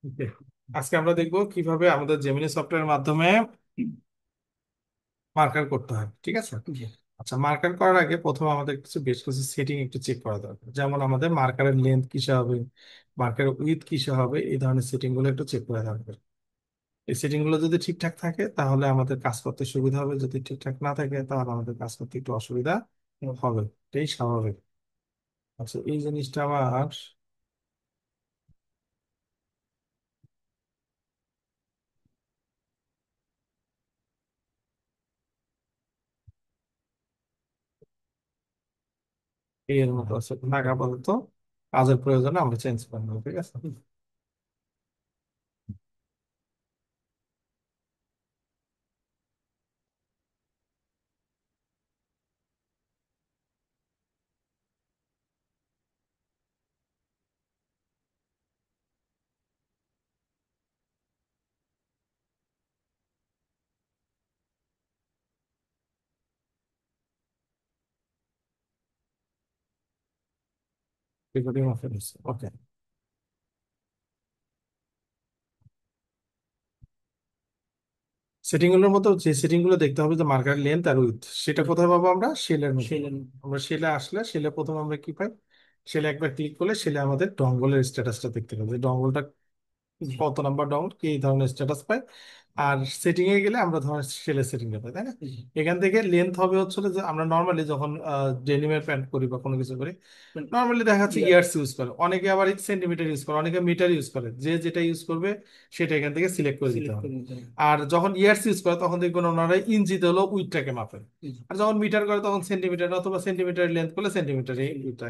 ওকে। আজকে আমরা দেখবো কিভাবে আমাদের জেমিনি সফটওয়্যারের মাধ্যমে মার্কার করতে হয়, ঠিক আছে? জি। আচ্ছা, মার্কার করার আগে প্রথমে আমাদের বেশ কিছু সেটিং একটু চেক করা দরকার, যেমন আমাদের মার্কারের লেন্থ কিসে হবে, মার্কারের উইথ কিসে হবে, এই ধরনের সেটিং গুলো একটু চেক করা দরকার। এই সেটিং গুলো যদি ঠিকঠাক থাকে তাহলে আমাদের কাজ করতে সুবিধা হবে, যদি ঠিকঠাক না থাকে তাহলে আমাদের কাজ করতে একটু অসুবিধা হবে। এটাই স্বাভাবিক। আচ্ছা, এই জিনিসটা আমার এর মতো আছে, থাকা আপাতত কাজের প্রয়োজনে আমরা চেঞ্জ করে নেবো, ঠিক আছে? Recording of okay. সেটিং গুলোর মতো যে সেটিং গুলো দেখতে হবে, যে মার্কার লেন্থ আর উইথ, সেটা কোথায় পাবো? আমরা শেলের মধ্যে পাবো। আমরা শেলে আসলে শেলে প্রথম আমরা কি পাই? শেলে একবার ক্লিক করলে শেলে আমাদের ডঙ্গলের স্ট্যাটাসটা দেখতে পাবো, যে ডঙ্গলটা কত নাম্বার ডাউন, কি এই ধরনের স্ট্যাটাস পাই। আর সেটিং এ গেলে আমরা ধর সেলের সেটিং পাই, তাই না? এখান থেকে লেন্থ হবে হচ্ছে যে আমরা নর্মালি যখন ডেনিমের প্যান্ট করি বা কোনো কিছু করি, নর্মালি দেখা যাচ্ছে ইয়ার্স ইউজ করে, অনেকে আবার সেন্টিমিটার ইউজ করে, অনেকে মিটার ইউজ করে, যে যেটা ইউজ করবে সেটা এখান থেকে সিলেক্ট করে দিতে হবে। আর যখন ইয়ার্স ইউজ করে তখন দেখবেন ওনারা ইঞ্চিতে হলো উইথটাকে মাপেন। আর যখন মিটার করে তখন সেন্টিমিটার, অথবা সেন্টিমিটার লেন্থ করলে সেন্টিমিটার উইথটা।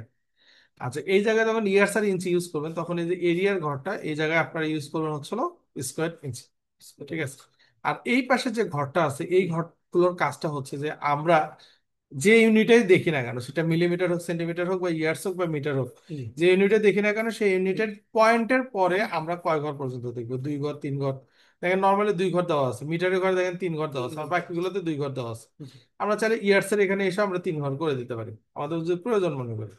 আচ্ছা, এই জায়গায় যখন ইয়ার্স আর ইঞ্চি ইউজ করবেন তখন এই যে এরিয়ার ঘরটা, এই জায়গায় আপনারা ইউজ করবেন হচ্ছিল স্কোয়ার ইঞ্চি, ঠিক আছে? আর এই পাশে যে ঘরটা আছে, এই ঘরগুলোর কাজটা হচ্ছে যে আমরা যে ইউনিটাই দেখি না কেন, সেটা মিলিমিটার হোক, সেন্টিমিটার হোক, বা ইয়ার্স হোক, বা মিটার হোক, যে ইউনিটে দেখি না কেন সেই ইউনিটের পয়েন্টের পরে আমরা কয় ঘর পর্যন্ত দেখবো? 2 ঘর, 3 ঘর। দেখেন নর্মালি 2 ঘর দেওয়া আছে, মিটারের ঘরে দেখেন 3 ঘর দেওয়া আছে, আর বাকিগুলোতে 2 ঘর দেওয়া আছে। আমরা চাইলে ইয়ার্স এর এখানে এসে আমরা 3 ঘর করে দিতে পারি, আমাদের যদি প্রয়োজন মনে করি।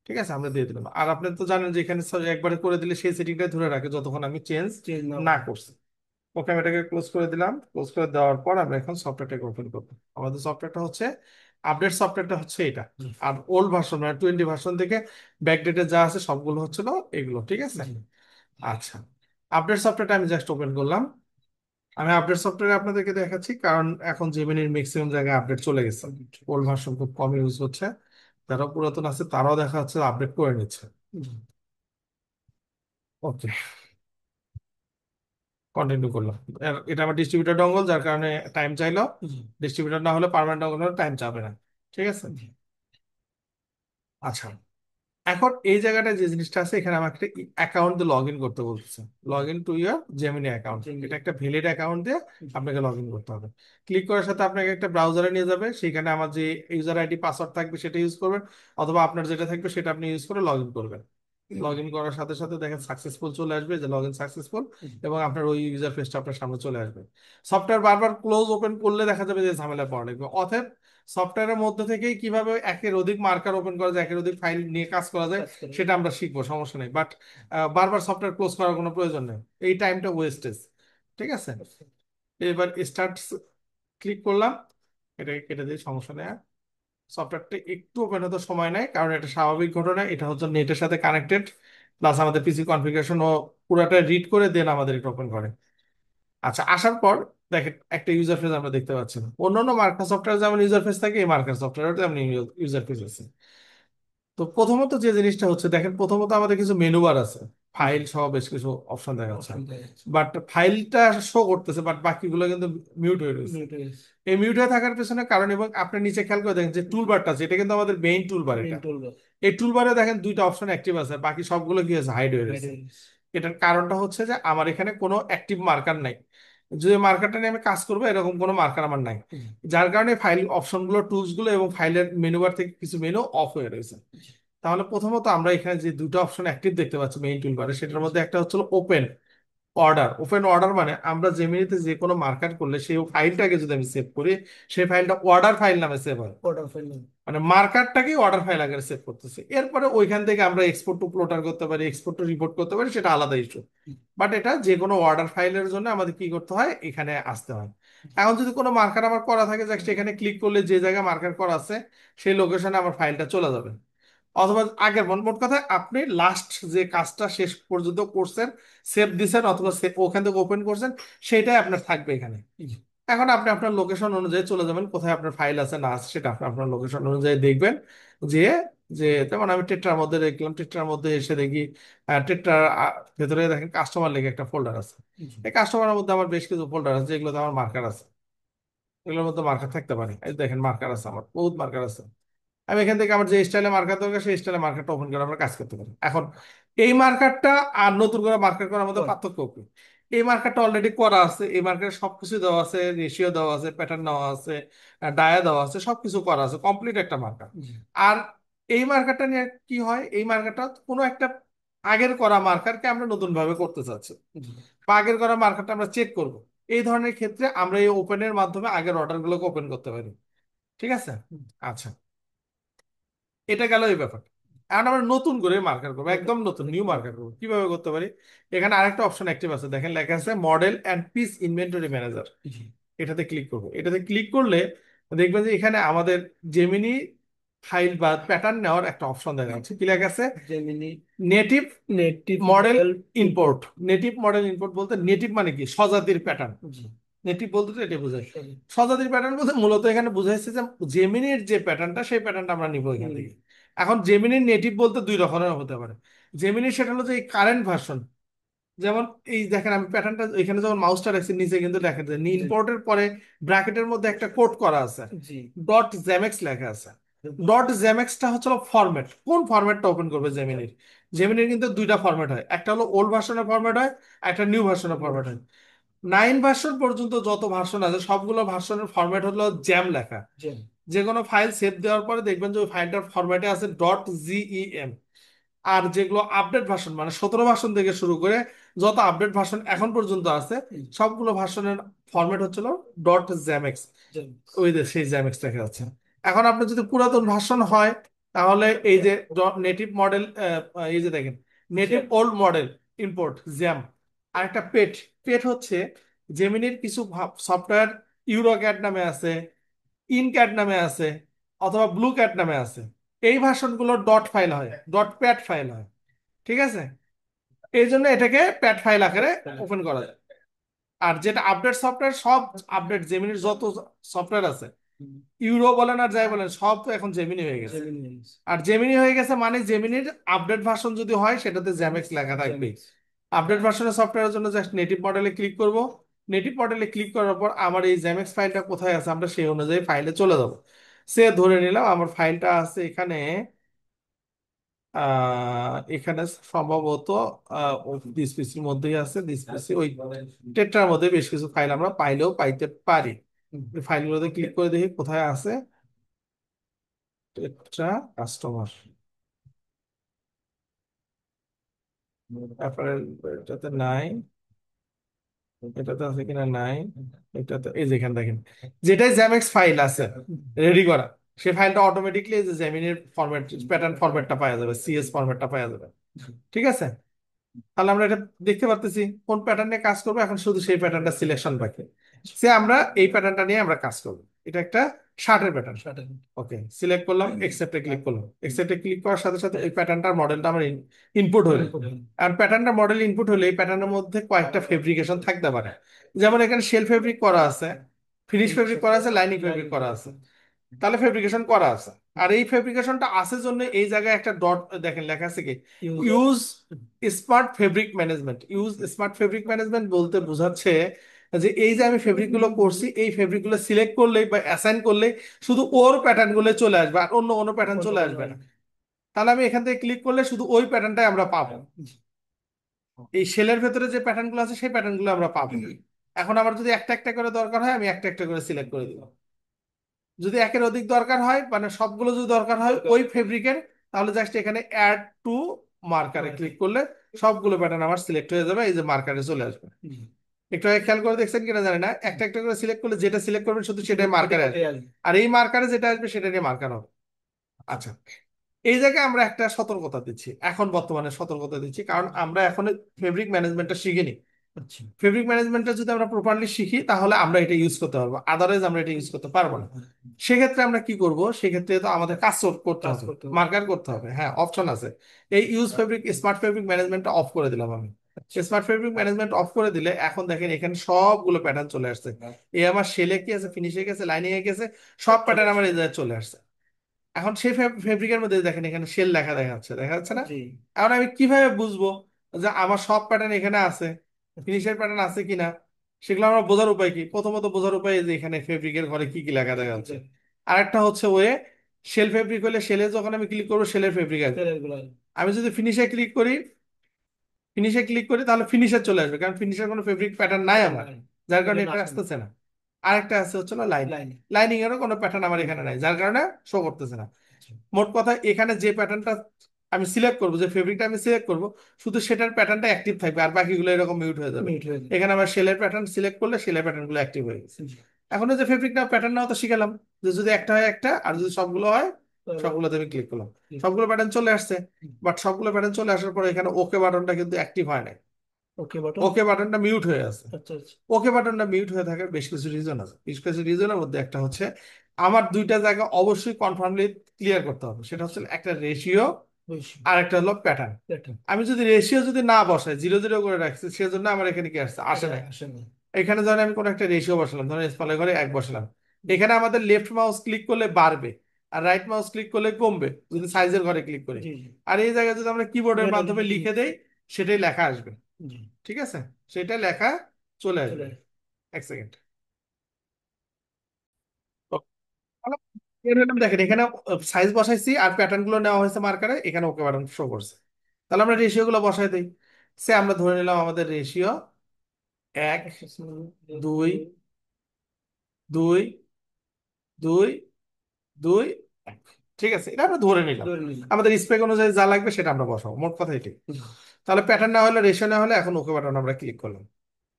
ঠিক আছে, আমরা দিয়ে দিলাম। আর আপনি তো জানেন যে এখানে একবারে করে দিলে সেই সেটিংটা ধরে রাখে যতক্ষণ আমি চেঞ্জ না করছি। ওকে, আমি এটাকে ক্লোজ করে দিলাম। ক্লোজ করে দেওয়ার পর আমরা এখন সফটওয়্যারটাকে ওপেন করবো। আমাদের সফটওয়্যারটা হচ্ছে আপডেট সফটওয়্যারটা হচ্ছে এটা। আর ওল্ড ভার্সন মানে 20 ভার্সন থেকে ব্যাকডেটে যা আছে সবগুলো হচ্ছিল এগুলো, ঠিক আছে? আচ্ছা, আপডেট সফটওয়্যারটা আমি জাস্ট ওপেন করলাম। আমি আপডেট সফটওয়্যার আপনাদেরকে দেখাচ্ছি, কারণ এখন জেমিনির ম্যাক্সিমাম জায়গায় আপডেট চলে গেছে। ওল্ড ভার্সন খুব কম ইউজ হচ্ছে। যারা পুরাতন আছে তারাও দেখা যাচ্ছে আপডেট করে নিচ্ছে। ওকে, কন্টিনিউ করলাম। এটা আমার ডিস্ট্রিবিউটার ডঙ্গল, যার কারণে টাইম চাইলো। ডিস্ট্রিবিউটার না হলে, পার্মানেন্ট ডঙ্গল হলে টাইম চাবে না, ঠিক আছে? আচ্ছা, এখন এই জায়গাটা যে জিনিসটা আছে, এখানে আমাকে একটা অ্যাকাউন্ট দিয়ে লগ ইন করতে বলতেছে। Log in to your Gemini account, এটা একটা ভ্যালিড অ্যাকাউন্ট দিয়ে আপনাকে লগ ইন করতে হবে। ক্লিক করার সাথে আপনাকে একটা ব্রাউজারে নিয়ে যাবে, সেখানে আমার যে ইউজার আইডি পাসওয়ার্ড থাকবে সেটা ইউজ করবেন, অথবা আপনার যেটা থাকবে সেটা আপনি ইউজ করে লগ ইন করবেন। লগ ইন করার সাথে সাথে দেখেন সাকসেসফুল চলে আসবে, যে লগ ইন সাকসেসফুল, এবং আপনার ওই ইউজার ফেসটা আপনার সামনে চলে আসবে। সফটওয়্যার বারবার ক্লোজ ওপেন করলে দেখা যাবে যে ঝামেলা পড়া লাগবে। অতএব সফটওয়্যারের মধ্যে থেকেই কিভাবে একের অধিক মার্কার ওপেন করা যায়, একের অধিক ফাইল নিয়ে কাজ করা যায়, সেটা আমরা শিখবো, সমস্যা নেই। বাট বারবার সফটওয়্যার ক্লোজ করার কোনো প্রয়োজন নেই, এই টাইমটা ওয়েস্টেজ, ঠিক আছে? এবার স্টার্ট ক্লিক করলাম, এটাকে কেটে দিই, সমস্যা নেই। সফটওয়্যারটা একটু ওপেন হতে সময় নেয়, কারণ এটা স্বাভাবিক ঘটনা, এটা হচ্ছে নেটের সাথে কানেক্টেড, প্লাস আমাদের পিসি কনফিগারেশন ও পুরাটা রিড করে দেন আমাদের এটা ওপেন করে। আচ্ছা, আসার পর দেখেন একটা ইউজার ফেস আমরা দেখতে পাচ্ছি না। অন্যান্য মার্কার সফটওয়্যার যেমন ইউজার ফেস থাকে, এই মার্কার সফটওয়্যার তেমনি ইউজার ফেস আছে। তো প্রথমত যে জিনিসটা হচ্ছে, দেখেন প্রথমত আমাদের কিছু মেনু বার আছে, ফাইল সহ বেশ কিছু অপশন দেখা যাচ্ছে। বাট ফাইলটা শো করতেছে, বাট বাকিগুলো কিন্তু মিউট হয়ে রয়েছে। এই মিউট হয়ে থাকার পেছনে কারণ, এবং আপনি নিচে খেয়াল করে দেখেন যে টুল বারটা আছে, এটা কিন্তু আমাদের মেইন টুল বার। এটা এই টুল বারে দেখেন দুইটা অপশন অ্যাক্টিভ আছে, বাকি সবগুলো কি আছে? হাইড হয়ে রয়েছে। এটার কারণটা হচ্ছে যে আমার এখানে কোনো অ্যাক্টিভ মার্কার নাই। যে মার্কারটা নিয়ে আমি কাজ করবো এরকম কোনো মার্কার আমার নাই, যার কারণে ফাইল অপশনগুলো, টুলস গুলো এবং ফাইলের মেনু বার থেকে কিছু মেনু অফ হয়ে রয়েছে। তাহলে প্রথমত আমরা এখানে যে দুটো অপশন অ্যাক্টিভ দেখতে পাচ্ছি মেইন টুলবারে, সেটার মধ্যে একটা হচ্ছে ওপেন। অর্ডার, ওপেন অর্ডার মানে আমরা জেমিনিতে যে কোনো মার্কার করলে সেই ফাইলটাকে যদি আমি সেভ করি, সেই ফাইলটা অর্ডার ফাইল নামে সেভ হয়। অর্ডার ফাইল মানে মার্কারটাকে অর্ডার ফাইল আকারে সেভ করতেছে, এরপরে ওইখান থেকে আমরা এক্সপোর্ট টু প্লটার করতে পারি, এক্সপোর্ট টু রিপোর্ট করতে পারি, সেটা আলাদা ইস্যু। বাট এটা যে কোনো অর্ডার ফাইলের জন্য আমাদের কি করতে হয়, এখানে আসতে হয়। এখন যদি কোনো মার্কার আমার করা থাকে, জাস্ট এখানে ক্লিক করলে যে জায়গায় মার্কার করা আছে সেই লোকেশনে আমার ফাইলটা চলে যাবে। অথবা আগের মোট কথা আপনি লাস্ট যে কাজটা শেষ পর্যন্ত করছেন, সেভ দিছেন অথবা ওখান থেকে ওপেন করছেন, সেটাই আপনার থাকবে এখানে। এখন আপনি আপনার লোকেশন অনুযায়ী চলে যাবেন, কোথায় আপনার ফাইল আছে না আছে সেটা আপনি আপনার লোকেশন অনুযায়ী দেখবেন। যে যে যেমন আমি টেট্রার মধ্যে দেখলাম, টেট্রার মধ্যে এসে দেখি টেট্রার ভেতরে দেখেন কাস্টমার লেগে একটা ফোল্ডার আছে। এই কাস্টমারের মধ্যে আমার বেশ কিছু ফোল্ডার আছে যেগুলোতে আমার মার্কার আছে, এগুলোর মধ্যে মার্কার থাকতে পারে। এই দেখেন মার্কার আছে, আমার বহুত মার্কার আছে। আমি এখান থেকে আমার যে স্টাইলে মার্কার দরকার সেই স্টাইলে মার্কারটা ওপেন করে আমরা কাজ করতে পারি। এখন এই মার্কারটা আর নতুন করে মার্কার করার মধ্যে পার্থক্য কি? এই মার্কারটা অলরেডি করা আছে, এই মার্কারে সবকিছু দেওয়া আছে, রেশিও দেওয়া আছে, প্যাটার্ন দেওয়া আছে, ডায়া দেওয়া আছে, সবকিছু করা আছে, কমপ্লিট একটা মার্কার। আর এই মার্কারটা নিয়ে কি হয়, এই মার্কারটা কোনো একটা আগের করা মার্কারকে আমরা নতুন ভাবে করতে চাচ্ছি, বা আগের করা মার্কারটা আমরা চেক করব। এই ধরনের ক্ষেত্রে আমরা এই ওপেনের মাধ্যমে আগের অর্ডারগুলোকে ওপেন করতে পারি। ঠিক আছে? আচ্ছা, এটা গেল এই ব্যাপার। এখন আমরা নতুন করে মার্কার করবো, একদম নতুন নিউ মার্কার করবো, কিভাবে করতে পারি? এখানে আরেকটা অপশন অ্যাক্টিভ আছে, দেখেন লেখা আছে model and piece inventory manager. এটাতে ক্লিক করবো। এটাতে ক্লিক করলে দেখবেন যে এখানে আমাদের জেমিনি ফাইল বা প্যাটার্ন নেওয়ার একটা অপশন দেখা যাচ্ছে। কি লেখা আছে? Gemini native native model import. Native model import বলতে নেটিভ মানে কি, স্বজাতির প্যাটার্ন। নেটিভ বলতে তো এটা বোঝায়, স্বজাতির প্যাটার্ন বলতে মূলত এখানে বোঝাইছে যে জেমিনির যে প্যাটার্নটা সেই প্যাটার্নটা আমরা নিবো এখান থেকে। এখন জেমিনির নেটিভ বলতে দুই রকমের হতে পারে। জেমিনির সেটা হলো যে এই কারেন্ট ভার্সন, যেমন এই দেখেন আমি প্যাটার্নটা এখানে যখন মাউসটা রাখছি নিচে কিন্তু দেখা যায় ইম্পোর্টের পরে ব্র্যাকেটের মধ্যে একটা কোড করা আছে, ডট জ্যামেক্স লেখা আছে। ডট জ্যামেক্সটা হচ্ছে ফরম্যাট, কোন ফরম্যাটটা ওপেন করবে জেমিনির। জেমিনির কিন্তু দুইটা ফরম্যাট হয়, একটা হলো ওল্ড ভার্সনের ফরম্যাট হয়, একটা নিউ ভার্সনের ফরম্যাট হয়। 9 ভার্সন পর্যন্ত যত ভার্সন আছে সবগুলো ভার্সনের ফরম্যাট হলো জ্যাম লেখা। যে কোনো ফাইল সেভ দেওয়ার পরে দেখবেন যে ওই ফাইলটার ফরম্যাটে আছে ডট জিইএম। আর যেগুলো আপডেট ভার্সন মানে 17 ভার্সন থেকে শুরু করে যত আপডেট ভার্সন এখন পর্যন্ত আছে সবগুলো ভার্সনের ফরম্যাট হচ্ছিল ডট জ্যামেক্স। ওই যে সেই জ্যামেক্স দেখা যাচ্ছে। এখন আপনার যদি পুরাতন ভার্সন হয় তাহলে এই যে নেটিভ মডেল, এই যে দেখেন native old model import jam. আর একটা পেট, পেট হচ্ছে জেমিনির কিছু সফটওয়্যার ইউরো ক্যাট নামে আছে, ইন ক্যাট নামে আছে, অথবা ব্লু ক্যাট নামে আছে। এই ভার্সনগুলো ডট ফাইল হয়, ডট প্যাট ফাইল হয়। ঠিক আছে? এই জন্য এটাকে প্যাট ফাইল আকারে ওপেন করা যায়। আর যেটা আপডেট সফটওয়্যার, সব আপডেট জেমিনির যত সফটওয়্যার আছে, ইউরো বলেন আর যাই বলেন, সব তো এখন জেমিনি হয়ে গেছে। আর জেমিনি হয়ে গেছে মানে জেমিনির আপডেট ভার্সন যদি হয় সেটাতে জ্যামেক্স লেখা থাকবে। আপডেট ভার্সনের সফটওয়্যারের জন্য জাস্ট নেটিভ মডেলে ক্লিক করব। নেটিভ মডেলে ক্লিক করার পর আমার এই জ্যামেক্স ফাইলটা কোথায় আছে আমরা সেই অনুযায়ী ফাইলে চলে যাব। সে ধরে নিলাম আমার ফাইলটা আছে এখানে, এখানে সম্ভবত দিস পিসির মধ্যেই আছে। দিস পিসি ওই টেট্রার মধ্যে বেশ কিছু ফাইল আমরা পাইলেও পাইতে পারি। ফাইলগুলোতে ক্লিক করে দেখি কোথায় আছে। টেট্রা কাস্টমার, অ্যাপারেল, এটাতে নাই। এটাতে আছে কিনা নাই। এটাতে এই যেখানে দেখেন যেটাই জ্যামেক্স ফাইল আছে রেডি করা, সেই ফাইলটা অটোমেটিকলি এই যে জেমিনির ফরম্যাট প্যাটার্ন ফরম্যাটটা পাওয়া যাবে, সিএস ফরম্যাটটা পাওয়া যাবে। ঠিক আছে? তাহলে আমরা এটা দেখতে পারতেছি কোন প্যাটার্নে কাজ করবো, এখন শুধু সেই প্যাটার্নটা সিলেকশন বাকি। সে আমরা এই প্যাটার্নটা নিয়ে আমরা কাজ করবো। এটা একটা শার্টের প্যাটার্ন। ওকে, সিলেক্ট করলাম, একসেপ্টে ক্লিক করলাম। একসেপ্টে ক্লিক করার সাথে সাথে এই প্যাটার্নটার মডেলটা আমার ইনপুট হলো। আর প্যাটার্নটা মডেল ইনপুট হলে এই প্যাটার্নের মধ্যে কয়েকটা ফেব্রিকেশন থাকতে পারে। যেমন এখানে শেল ফেব্রিক করা আছে, ফিনিশ ফেব্রিক করা আছে, লাইনিং ফেব্রিক করা আছে। তাহলে ফেব্রিকেশন করা আছে। আর এই ফেব্রিকেশনটা আছে জন্য এই জায়গায় একটা ডট দেখেন লেখা আছে কি, use smart fabric management. Use smart fabric management বলতে বোঝাচ্ছে যে এই যে আমি ফেব্রিক গুলো করছি এই ফেব্রিক গুলো সিলেক্ট করলেই বা অ্যাসাইন করলেই শুধু ওর প্যাটার্ন গুলো চলে আসবে, আর অন্য কোনো প্যাটার্ন চলে আসবে না। তাহলে আমি এখান থেকে ক্লিক করলে শুধু ওই প্যাটার্নটাই আমরা পাবো। এই সেলের ভেতরে যে প্যাটার্ন গুলো আছে সেই প্যাটার্ন গুলো আমরা পাবো। এখন আমার যদি একটা একটা করে দরকার হয় আমি একটা একটা করে সিলেক্ট করে দিব। যদি একের অধিক দরকার হয় মানে সবগুলো যদি দরকার হয় ওই ফেব্রিকের, তাহলে জাস্ট এখানে অ্যাড টু মার্কারে ক্লিক করলে সবগুলো প্যাটার্ন আমার সিলেক্ট হয়ে যাবে, এই যে মার্কারে চলে আসবে। একটু আগে খেয়াল করে দেখছেন কিনা জানি না, একটা একটা করে সিলেক্ট করলে যেটা সিলেক্ট করবেন শুধু সেটাই মার্কারে আসবে, আর এই মার্কারে যেটা আসবে সেটা নিয়ে মার্কার হবে। আচ্ছা, এই জায়গায় আমরা একটা সতর্কতা দিচ্ছি, এখন বর্তমানে সতর্কতা দিচ্ছি, কারণ আমরা এখন ফেব্রিক ম্যানেজমেন্টটা শিখিনি। ফেব্রিক ম্যানেজমেন্টটা যদি আমরা প্রপারলি শিখি তাহলে আমরা এটা ইউজ করতে পারবো, আদারওয়াইজ আমরা এটা ইউজ করতে পারবো না। সেক্ষেত্রে আমরা কি করব, সেক্ষেত্রে তো আমাদের কাজ করতে হবে, মার্কার করতে হবে। হ্যাঁ, অপশন আছে, এই ইউজ ফেব্রিক স্মার্ট ফেব্রিক ম্যানেজমেন্টটা অফ করে দিলাম আমি। স্মার্ট ফেব্রিক ম্যানেজমেন্ট অফ করে দিলে এখন দেখেন এখানে সবগুলো প্যাটার্ন চলে আসছে। এই আমার শেলে কি আছে, ফিনিশে গেছে, লাইনিং এ গেছে, সব প্যাটার্ন আমার এই জায়গায় চলে আসছে। এখন সেই ফেব্রিকের মধ্যে দেখেন এখানে সেল লেখা দেখা যাচ্ছে না? এখন আমি কিভাবে বুঝবো যে আমার সব প্যাটার্ন এখানে আছে, ফিনিশের প্যাটার্ন আছে কিনা? সেগুলো আমার বোঝার উপায় কি? প্রথমত বোঝার উপায় এই যে এখানে ফেব্রিকের ঘরে কি কি লেখা দেখা যাচ্ছে। আরেকটা হচ্ছে ওয়ে, শেল ফেব্রিক হলে শেলে যখন আমি ক্লিক করবো শেলের ফেব্রিক আসবে। আমি যদি ফিনিশে ক্লিক করি তাহলে ফিনিশার চলে আসবে, কারণ ফিনিশার কোনো ফেব্রিক প্যাটার্ন নাই আমার, যার কারণে এটা আসতেছে না। আরেকটা আছে হচ্ছে লাইন, লাইনিং এরও কোনো প্যাটার্ন আমার এখানে নাই, যার কারণে শো করতেছে না। মোট কথা এখানে যে প্যাটার্নটা আমি সিলেক্ট করবো, যে ফেব্রিকটা আমি সিলেক্ট করবো, শুধু সেটার প্যাটার্নটা অ্যাক্টিভ থাকবে, আর বাকিগুলো এরকম মিউট হয়ে যাবে। এখানে আমার সেলের প্যাটার্ন সিলেক্ট করলে সেলের প্যাটার্ন গুলো অ্যাক্টিভ হয়ে গেছে। এখন যে ফেব্রিকটা প্যাটার্ন নাও তো শিখালাম, যে যদি একটা হয় একটা, আর যদি সবগুলো হয় সবগুলোতে আমি ক্লিক করলাম, সবগুলো প্যাটার্ন চলে আসছে। বাট সবগুলো প্যাটার্ন চলে আসার পরে এখানে ওকে বাটনটা কিন্তু অ্যাক্টিভ হয় না, ওকে বাটনটা মিউট হয়ে আছে। ওকে বাটনটা মিউট হয়ে থাকার বেশ কিছু রিজন আছে, বেশ কিছু রিজনের মধ্যে একটা হচ্ছে আমার দুইটা জায়গা অবশ্যই কনফার্মলি ক্লিয়ার করতে হবে, সেটা হচ্ছে একটা রেশিও আর একটা হলো প্যাটার্ন। আমি যদি রেশিও যদি না বসাই, 0 0 করে রাখছি, সেজন্য আমার এখানে কি আসছে, আসে না। এখানে ধরেন আমি কোনো একটা রেশিও বসালাম, ধরেন স্মলের ঘরে 1 বসালাম, এখানে আমাদের লেফট মাউস ক্লিক করলে বাড়বে আর রাইট মাউস ক্লিক করলে কমবে যদি সাইজের ঘরে ক্লিক করি। আর এই জায়গায় যদি আমরা কিবোর্ডের মাধ্যমে লিখে দেই সেটাই লেখা আসবে। ঠিক আছে, সেটা লেখা চলে আসবে। 1 সেকেন্ড। দেখেন এখানে সাইজ বসাইছি আর প্যাটার্ন গুলো নেওয়া হয়েছে মার্কারে, এখানে ওকে বাটন শো করছে। তাহলে আমরা রেশিও গুলো বসাই দিই। সে আমরা ধরে নিলাম আমাদের রেশিও 1 2 2 2 2 1। ঠিক আছে, এটা আমরা ধরে নিলাম, আমাদের স্পেক অনুযায়ী যা লাগবে সেটা আমরা বসাবো, মোট কথা এটাই। তাহলে প্যাটার্ন না হলে, রেশিও না হলে, এখন ওকে বাটন আমরা ক্লিক করলাম।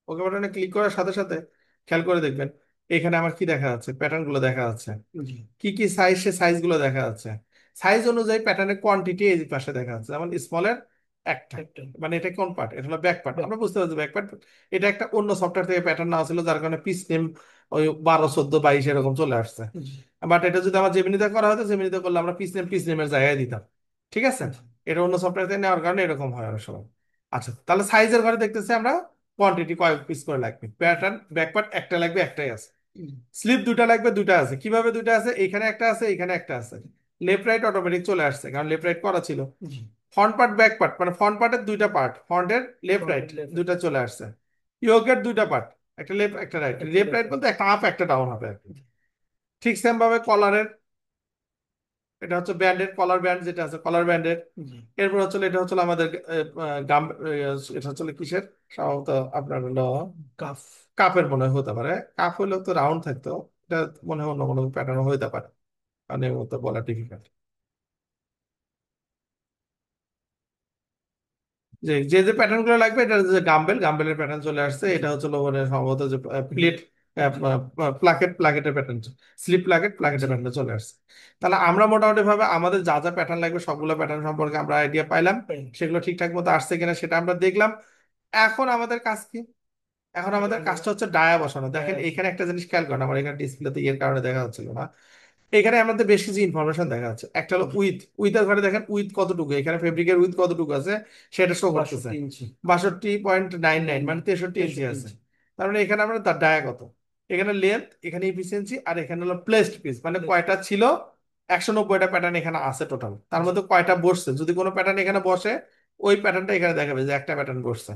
ওকে বাটনে ক্লিক করার সাথে সাথে খেয়াল করে দেখবেন এখানে আমার কি দেখা যাচ্ছে, প্যাটার্ন গুলো দেখা যাচ্ছে, কি কি সাইজ, সে সাইজ গুলো দেখা যাচ্ছে। সাইজ অনুযায়ী প্যাটার্নের কোয়ান্টিটি এই পাশে দেখা যাচ্ছে, যেমন স্মলের একটা, মানে এটা কোন পার্ট, এটা হলো ব্যাক পার্ট, আমরা বুঝতে পারছি ব্যাক পার্ট। এটা একটা অন্য সফটওয়্যার থেকে প্যাটার্ন নেওয়া ছিল, যার কারণে পিস নেম ওই 12 14 22 এরকম চলে আসছে। বাট এটা যদি আমার জেমিনিতে করা হতো, জেমিনিতে করলে আমরা পিস নেমের জায়গায় দিতাম। ঠিক আছে, এটা অন্য সফটওয়্যার থেকে নেওয়ার কারণে এরকম হয় অনেক সময়। আচ্ছা, তাহলে সাইজের ঘরে দেখতেছি আমরা কোয়ান্টিটি কয় পিস করে লাগবে, প্যাটার্ন ব্যাকপার্ট একটা লাগবে, একটাই আছে। স্লিপ দুটা লাগবে, দুটা আছে। কিভাবে দুটা আছে, এখানে একটা আছে, এখানে একটা আছে। লেফট রাইট অটোমেটিক চলে আসছে, কারণ লেফট রাইট করা ছিল। ফ্রন্ট পার্ট ব্যাক পার্ট, মানে ফ্রন্ট পার্টের দুইটা পার্ট, ফ্রন্টের লেফট রাইট দুইটা চলে আসছে। ইয়োগের দুইটা পার্ট, একটা লেফট একটা রাইট, লেফট রাইট বলতে একটা আপ একটা ডাউন হবে আর কি। ঠিক সেম ভাবে কলারের, এটা হচ্ছে ব্যান্ডের কলার ব্যান্ড যেটা আছে, কলার ব্যান্ডের। এরপর হচ্ছে এটা হচ্ছে আমাদের গাম, এটা হচ্ছে কিসের, সম্ভবত আপনার হলো কাফ, কাপের মনে হয় হতে পারে। কাপ হলেও তো রাউন্ড থাকতো, এটা মনে হয় অন্য কোনো প্যাটার্ন হইতে পারে, মানে এর মতো বলা ডিফিকাল্ট। যে যে যে প্যাটার্ন গুলো লাগবে, এটা হচ্ছে গাম্বেলের প্যাটার্ন চলে আসছে। এটা হচ্ছে মানে সম্ভবত যে প্লেট, প্লাকেটের প্যাটার্ন, স্লিপ প্লাকেটের প্যাটার্ন চলে আসছে। তাহলে আমরা মোটামুটি ভাবে আমাদের যা যা প্যাটার্ন লাগবে সবগুলো প্যাটার্ন সম্পর্কে আমরা আইডিয়া পাইলাম, সেগুলো ঠিকঠাক মতো আসছে কিনা সেটা আমরা দেখলাম। এখন আমাদের কাজ কি? এখন আমাদের কাজটা হচ্ছে ডায়া বসানো। দেখেন এখানে একটা জিনিস খেয়াল করেন, আমার এখানে ডিসপ্লেতে এর কারণে দেখা যাচ্ছিল না। এখানে আমাদের বেশ কিছু ইনফরমেশন দেখা যাচ্ছে। একটা হলো উইথের ঘরে দেখেন উইথ কতটুকু, এখানে ফেব্রিকের উইথ কতটুকু আছে সেটা শো করতেছে, 62.99, মানে 63 ইঞ্চি আছে। তার মানে এখানে আমরা তার ডায়া কত, এখানে লেন্থ, এখানে ইফিসিয়েন্সি, আর এখানে হলো প্লেসড পিস, মানে কয়টা ছিল। 190টা প্যাটার্ন এখানে আছে টোটাল, তার মধ্যে কয়টা বসছে, যদি কোনো প্যাটার্ন এখানে বসে ওই প্যাটার্নটা এখানে দেখাবে যে একটা প্যাটার্ন বসছে।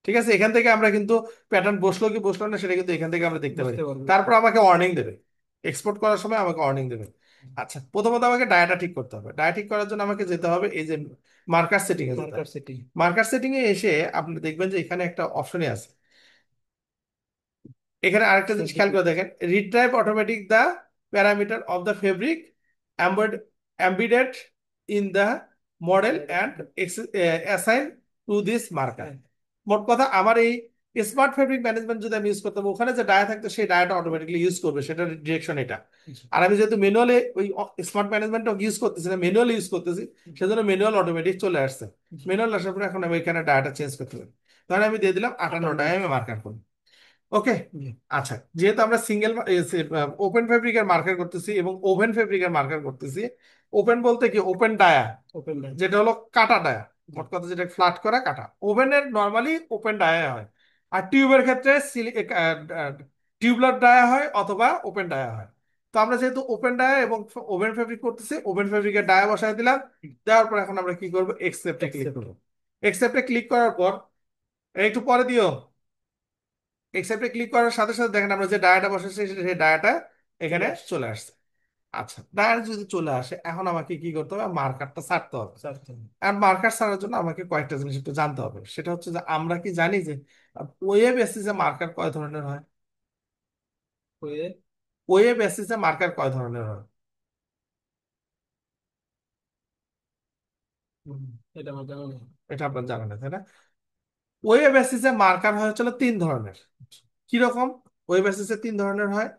ঠিক আছে, এখান থেকে আমরা কিন্তু প্যাটার্ন বসলো কি বসলো না সেটা কিন্তু এখান থেকে আমরা দেখতে পারি। তারপর আমাকে ওয়ার্নিং দেবে, এক্সপোর্ট করার সময় আমাকে ওয়ার্নিং দেবে। আচ্ছা, প্রথমত আমাকে ডায়াটা ঠিক করতে হবে। ডায়া ঠিক করার জন্য আমাকে যেতে হবে এই যে মার্কার সেটিং এ যেতে হবে। মার্কার সেটিং এ এসে আপনি দেখবেন যে এখানে একটা অপশনই আছে। এখানে আরেকটা জিনিস খেয়াল করে দেখেন, retrieve automatic the parameter of the fabric embedded in the model and assign to this marker. মোট কথা আমার এই স্মার্ট ফেব্রিক ম্যানেজমেন্ট যদি আমি ইউজ করতাম, ওখানে যে ডায়া থাকতো সেই ডায়াটা অটোমেটিকলি ইউজ করবে, সেটার ডিরেকশন এটা। আর আমি যেহেতু ম্যানুয়ালি ওই স্মার্ট ম্যানেজমেন্ট ইউজ করতেছি না, ম্যানুয়ালি ইউজ করতেছি, সেজন্য ম্যানুয়াল অটোমেটিক চলে আসছে। ম্যানুয়াল আসার পরে এখন আমি এখানে ডায়াটা চেঞ্জ করতে পারি। তাহলে আমি দিয়ে দিলাম 58টায় আমি মার্কার করি। ওকে। আচ্ছা, যেহেতু আমরা সিঙ্গেল ওপেন ফেব্রিকের মার্কার করতেছি এবং ওভেন ফেব্রিকের মার্কার করতেছি, ওপেন বলতে কি ওপেন ডায়া, যেটা হলো কাটা ডায়া, মোট কথা যেটা ফ্ল্যাট করা কাটা। ওভেনের নর্মালি ওপেন ডায়া হয়, আর টিউবের ক্ষেত্রে টিউবলার ডায়া হয় অথবা ওপেন ডায়া হয়। তো আমরা যেহেতু ওপেন ডায়া এবং ওভেন ফেব্রিক করতেছি, ওভেন ফেব্রিকের ডায়া বসায় দিলাম। দেওয়ার পর এখন আমরা কি করবো, একসেপ্টে ক্লিক করবো। একসেপ্টে ক্লিক করার পর একটু পরে দিও, একসেপ্টে ক্লিক করার সাথে সাথে দেখেন আমরা যে ডায়াটা বসাচ্ছি সেই ডায়াটা এখানে চলে আসছে। আচ্ছা, ডায়াটা যদি চলে আসে, এখন আমাকে কি করতে হবে, মার্কারটা ছাড়তে হবে। আর মার্কার ছাড়ার জন্য আমাকে কয়েকটা জিনিস একটু জানতে হবে। সেটা হচ্ছে যে আমরা কি জানি যে ওয়েব বেসিসে মার্কার কয় ধরনের হয়? ওয়েব বেসিসে মার্কার কয় ধরনের হয়? এটা আমার জানা নেই। এটা আপনার জানা নেই, তাই না? ওয়েব বেসিসে মার্কার হয় হচ্ছে 3 ধরনের। কিরকম? ওয়েব বেসিসে 3 ধরনের হয়।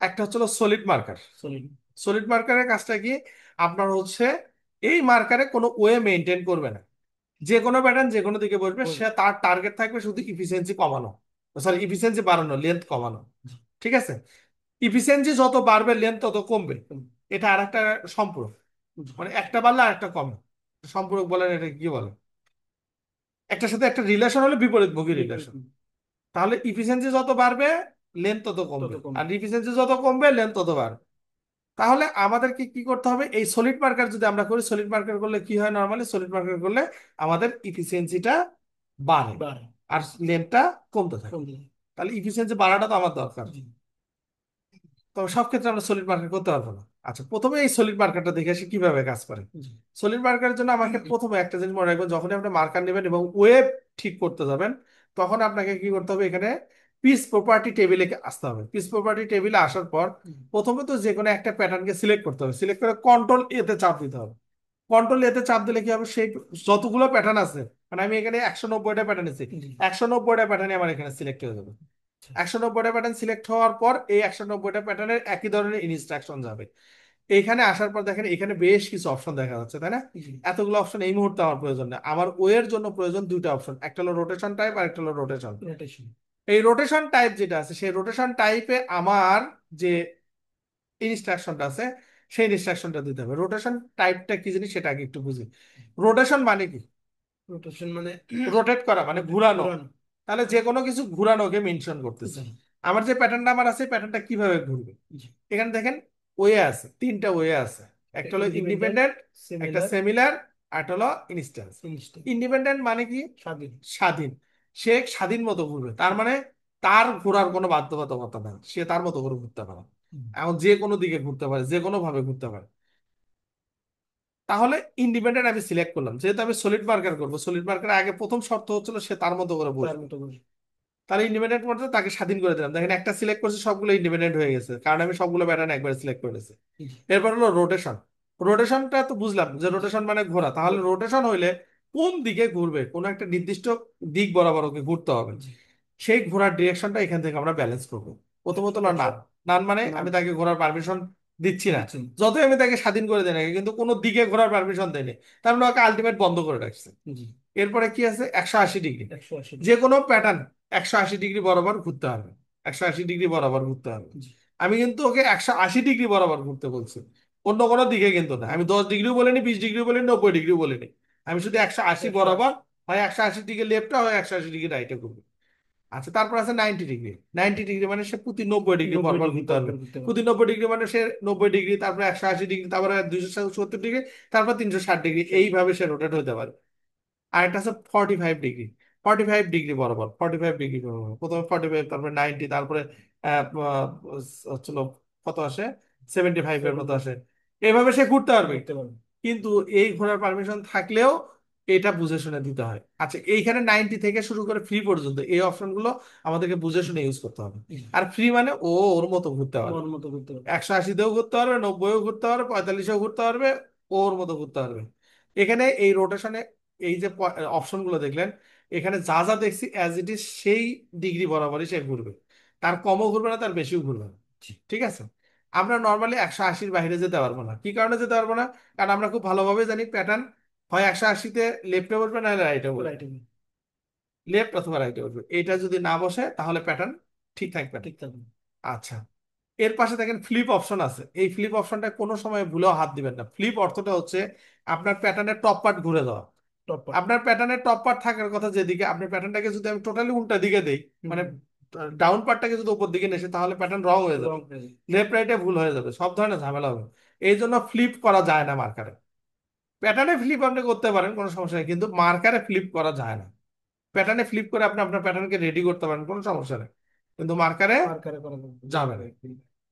একটা হচ্ছে সলিড মার্কার। সলিড মার্কারের কাজটা কি, আপনার হচ্ছে এই মার্কারে কোনো ওয়ে মেনটেন করবে না, যে কোনো প্যাটার্ন যে কোনো দিকে বসবে, সে তার টার্গেট থাকবে শুধু ইফিসিয়েন্সি কমানো, সরি ইফিসিয়েন্সি বাড়ানো, লেন্থ কমানো। ঠিক আছে? ইফিসিয়েন্সি যত বাড়বে লেন্থ তত কমবে। এটা আর একটা সম্পূরক, মানে একটা বাড়লে আর একটা কমে। সম্পূরক বলেন, এটা কি বলে, একটার সাথে একটা রিলেশন হলে বিপরীতমুখী রিলেশন। তাহলে ইফিসিয়েন্সি যত বাড়বে লেন্থ তত কমবে, আর ইফিসিয়েন্সি যত কমবে লেন্থ তত বাড়বে। তাহলে আমাদেরকে কি করতে হবে, এই সলিড মার্কার যদি আমরা করি, সলিড মার্কার করলে কি হয়, নরমালি সলিড মার্কার করলে আমাদের ইফিসিয়েন্সিটা বাড়ে আর লেন্থটা কমতে থাকে। তাহলে ইফিসিয়েন্সি বাড়াটা তো আমার দরকার, তো সব ক্ষেত্রে আমরা সলিড মার্কার করতে পারবো না। আচ্ছা, প্রথমে এই সলিড মার্কারটা দেখে আসি কিভাবে কাজ করে। সলিড মার্কারের জন্য আমাকে প্রথমে একটা জিনিস মনে রাখবেন, যখনই আপনি মার্কার নেবেন এবং ওয়েব ঠিক করতে যাবেন, তখন আপনাকে কি করতে হবে, এখানে পিস প্রপার্টি টেবিলে আসতে হবে। পিস প্রপার্টি টেবিলে আসার পর প্রথমে তো যে কোনো একটা প্যাটার্নকে সিলেক্ট করতে হবে, সিলেক্ট করে কন্ট্রোল এতে চাপ দিতে হবে। কন্ট্রোল এতে চাপ দিলে কি হবে, সেই যতগুলো প্যাটার্ন আছে, মানে আমি এখানে 190টা প্যাটার্ন নিচ্ছি, 190টা প্যাটার্নই আমার এখানে সিলেক্ট হয়ে যাবে। 190টা প্যাটার্ন সিলেক্ট হওয়ার পর এই 190টা প্যাটার্নের একই ধরনের ইনস্ট্রাকশন যাবে। এইখানে আসার পর দেখেন এখানে বেশ কিছু অপশন দেখা যাচ্ছে, তাই না? এতগুলো অপশন এই মুহূর্তে আমার প্রয়োজন নেই, আমার ওয়ের জন্য প্রয়োজন দুইটা অপশন, একটা হলো রোটেশন টাইপ আর একটা হলো রোটেশন। এই রোটেশন টাইপ যেটা আছে, সেই রোটেশন টাইপে আমার যে ইনস্ট্রাকশনটা আছে সেই ইনস্ট্রাকশনটা দিতে হবে। রোটেশন টাইপটা কি জিনিস সেটা আগে একটু বুঝি। রোটেশন মানে কি? রোটেশন মানে রোটেট করা, মানে ঘুরানো। তাহলে যে কোনো কিছু ঘুরানোকে মেনশন করতেছে। আমার যে প্যাটার্নটা আমার আছে, প্যাটার্নটা কিভাবে ঘুরবে, এখানে দেখেন ওয়ে আছে, 3টা ওয়ে আছে। একটা হলো ইন্ডিপেন্ডেন্ট, একটা সেমিলার, আর একটা হলো ইনস্ট্যান্স। ইন্ডিপেন্ডেন্ট মানে কি, স্বাধীন। স্বাধীন, সে স্বাধীন মতো ঘুরবে, তার মানে তার ঘোরার কোনো বাধ্যবাধকতা নেই, সে তার মতো করে ঘুরতে পারে। এখন যে কোনো দিকে ঘুরতে পারে, যে কোনো ভাবে ঘুরতে পারে। তাহলে ইন্ডিপেন্ডেন্ট আমি সিলেক্ট করলাম, যেহেতু আমি সলিড মার্কার করবো, সলিড মার্কার আগে প্রথম শর্ত হচ্ছিল সে তার মতো করে বসবে। তাহলে ইন্ডিপেন্ডেন্ট মধ্যে তাকে স্বাধীন করে দিলাম। দেখেন একটা সিলেক্ট করছে, সবগুলো ইন্ডিপেন্ডেন্ট হয়ে গেছে, কারণ আমি সবগুলো প্যাটার্ন একবার সিলেক্ট করেছি। এরপর হলো রোটেশন। রোটেশনটা তো বুঝলাম যে রোটেশন মানে ঘোরা। তাহলে রোটেশন হইলে কোন দিকে ঘুরবে, কোন একটা নির্দিষ্ট দিক বরাবর ওকে ঘুরতে হবে, সেই ঘোরার ডিরেকশনটা এখান থেকে আমরা ব্যালেন্স করবো। প্রথমত না নান, নান মানে আমি তাকে ঘোরার পারমিশন দিচ্ছি না। যতই আমি তাকে স্বাধীন করে দেয় না, কিন্তু কোনো দিকে ঘোরার পারমিশন দেয়নি, তার মানে ওকে আলটিমেট বন্ধ করে রাখছে। এরপরে কি আছে, 180 ডিগ্রি। যে কোনো প্যাটার্ন 180 ডিগ্রি বরাবর ঘুরতে হবে, 180 ডিগ্রি বরাবর ঘুরতে হবে। আমি কিন্তু ওকে 180 ডিগ্রি বরাবর ঘুরতে বলছি, অন্য কোনো দিকে কিন্তু না। আমি 10 ডিগ্রিও বলিনি, 20 ডিগ্রিও বলিনি, 90 ডিগ্রিও বলিনি। আমি শুধু 180 বরাবর, হয় 180 ডিগ্রি লেফটে, হয় 180 ডিগ্রি রাইটে ঘুরবে। আচ্ছা, তারপর আছে 90 ডিগ্রি। 90 ডিগ্রি মানে সে প্রতি 90 ডিগ্রি বরাবর ঘুরতে পারবে। প্রতি 90 ডিগ্রি মানে সে 90 ডিগ্রি, তারপরে 180 ডিগ্রি, তারপরে 270 ডিগ্রি, তারপর 360 ডিগ্রি, এইভাবে সে রোটেট হতে পারে। আর একটা আছে 45 ডিগ্রি। 45 ডিগ্রি বরাবর, 45 ডিগ্রি বরাবর, প্রথমে 45, তারপরে 90, তারপরে হচ্ছিল কত আসে, 75-এর মতো আসে। এইভাবে সে ঘুরতে পারবে। কিন্তু এই ঘোরার পারমিশন থাকলেও এটা বুঝে শুনে দিতে হয়। আচ্ছা, এইখানে 90 থেকে শুরু করে ফ্রি পর্যন্ত এই অপশন গুলো আমাদেরকে বুঝে শুনে ইউজ করতে হবে। আর ফ্রি মানে ও ওর মতো ঘুরতে পারবে, 180তেও ঘুরতে পারবে, 90ও ঘুরতে পারবে, 45ও ঘুরতে পারবে, ওর মতো ঘুরতে পারবে। এখানে এই রোটেশনে এই যে অপশন গুলো দেখলেন, এখানে যা যা দেখছি অ্যাজ ইট ইজ সেই ডিগ্রি বরাবরই সে ঘুরবে, তার কমও ঘুরবে না, তার বেশিও ঘুরবে না। ঠিক আছে। আমরা নর্মালি 180-র বাইরে যেতে পারবো না। কি কারণে যেতে পারবো না? কারণ আমরা খুব ভালোভাবে জানি প্যাটার্ন হয় 180-তে লেফটে বসবে, না হলে রাইটে বসবে, লেফট অথবা রাইটে বসবে। এটা যদি না বসে তাহলে প্যাটার্ন ঠিক থাকবে না। ঠিক থাকবে। আচ্ছা, এর পাশে দেখেন ফ্লিপ অপশন আছে। এই ফ্লিপ অপশনটা কোনো সময় ভুলেও হাত দিবেন না। ফ্লিপ অর্থটা হচ্ছে আপনার প্যাটার্নের টপ পার্ট ঘুরে দেওয়া। Top part. আপনার প্যাটার্নের টপ পার্ট থাকার কথা যেদিকে, আপনি প্যাটার্নটাকে যদি আমি টোটালি উল্টা দিকে দেই, মানে ডাউন পার্টটাকে যদি উপর দিকে নেসে, তাহলে প্যাটার্ন রং হয়ে যাবে, রং হয়ে যায়। লেফট রাইটে ভুল হয়ে যাবে, সব ধরনের ঝামেলা হবে। এই জন্য ফ্লিপ করা যায় না মার্কারে। প্যাটার্নে ফ্লিপ আপনি করতে পারেন, কোনো সমস্যা নেই, কিন্তু মার্কারে ফ্লিপ করা যায় না। প্যাটার্নে ফ্লিপ করে আপনি আপনার প্যাটার্নকে রেডি করতে পারেন, কোনো সমস্যা নেই, কিন্তু মার্কারে মার্কারে করা যাবে যাবে। না।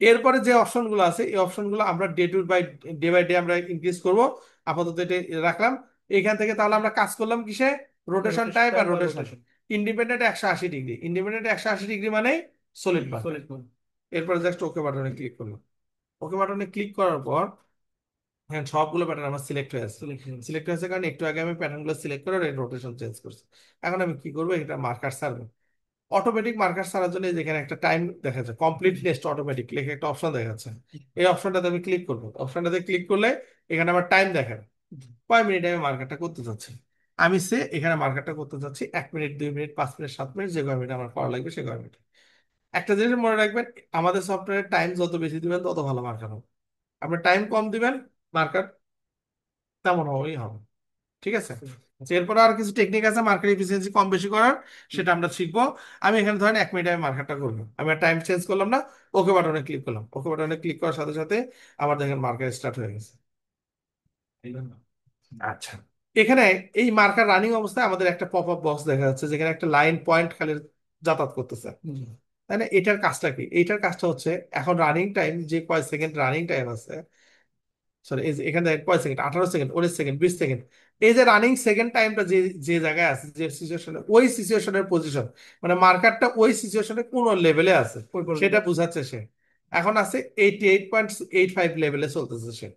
এরপরে যে অপশনগুলো আছে, এই অপশনগুলো আমরা ডে বাই ডে আমরা ইনক্রিজ করব। আপাতত এটা রাখলাম। এখান থেকে তাহলে আমরা কাজ করলাম কিসে? রোটেশন রোটেশন টাইপ টাইপ আর আর rotation. Rotation. Independent 180 degree, independent 180 degree মানে সলিড মার্কার। সলিড কোণ। এরপরে জাস্ট ওকে বাটনে ক্লিক করলাম। ওকে বাটনে ক্লিক করার পর হ্যাঁ, সবগুলো প্যাটার্ন আমার সিলেক্ট হয়ে আছে। সিলেকশন। সিলেক্ট হয়েছে কারণ একটু আগে আমি প্যাটার্নগুলো সিলেক্ট করে রোটেশন চেঞ্জ করছি। এখন আমি কি করবো? এটা মার্কার ছাড়বো। অটোমেটিক মার্কার ছাড়ার জন্য যেখানে একটা টাইম দেখা যাচ্ছে, কমপ্লিট নেক্সট অটোমেটিক লেখে একটা অপশন দেখা যাচ্ছে। এই অপশনটাতে আমি ক্লিক করবো। অপশনটাতে ক্লিক করলে এখানে আমার টাইম দেখাবে কয় মিনিট আমি মার্কারটা করতে চাচ্ছি। আমি এখানে মার্কারটা করতে চাচ্ছি 1 মিনিট, 2 মিনিট, 5 মিনিট, 7 মিনিট, যে কয় মিনিট আমার করা লাগবে সে কয় মিনিট। একটা জিনিস মনে রাখবেন, আমাদের সফটওয়্যারের টাইম যত বেশি দিবেন তত ভালো মার্কার হবে। আপনি টাইম কম দিবেন, মার্কার তেমন হবেই হবে। ঠিক আছে। তো এরপরে আর কিছু টেকনিক আছে মার্কেট এফিসিয়েন্সি কম বেশি করার, সেটা আমরা শিখবো। আমি এখানে ধরেন 1 মিনিটে আমি মার্কেটটা করবো, আমি টাইম চেঞ্জ করলাম না, ওকে বাটনে ক্লিক করলাম। ওকে বাটনে ক্লিক করার সাথে সাথে আমার দেখেন মার্কেট স্টার্ট হয়ে গেছে। আচ্ছা, এখানে এই মার্কার রানিং অবস্থায় আমাদের একটা পপ আপ বক্স দেখা যাচ্ছে, যেখানে একটা লাইন পয়েন্ট খালি যাতায়াত করতেছে। তাই না? এটার কাজটা কি? এইটার কাজটা হচ্ছে এখন রানিং টাইম, যে কয় সেকেন্ড রানিং টাইম আছে, সরি এই যে এখানে দেখেন কয় সেকেন্ড, 18 সেকেন্ড, 19 সেকেন্ড, 20 সেকেন্ড। এই যে রানিং সেকেন্ড টাইমটা যে যে জায়গায় আছে, যে সিচুয়েশনে, ওই সিচুয়েশনের পজিশন, মানে মার্কারটা ওই সিচুয়েশনে কোন লেভেলে আছে ওই পর্যন্ত। সেটা বুঝাচ্ছে সে। এখন আছে 88.85 লেভেলে চলতেছে সে।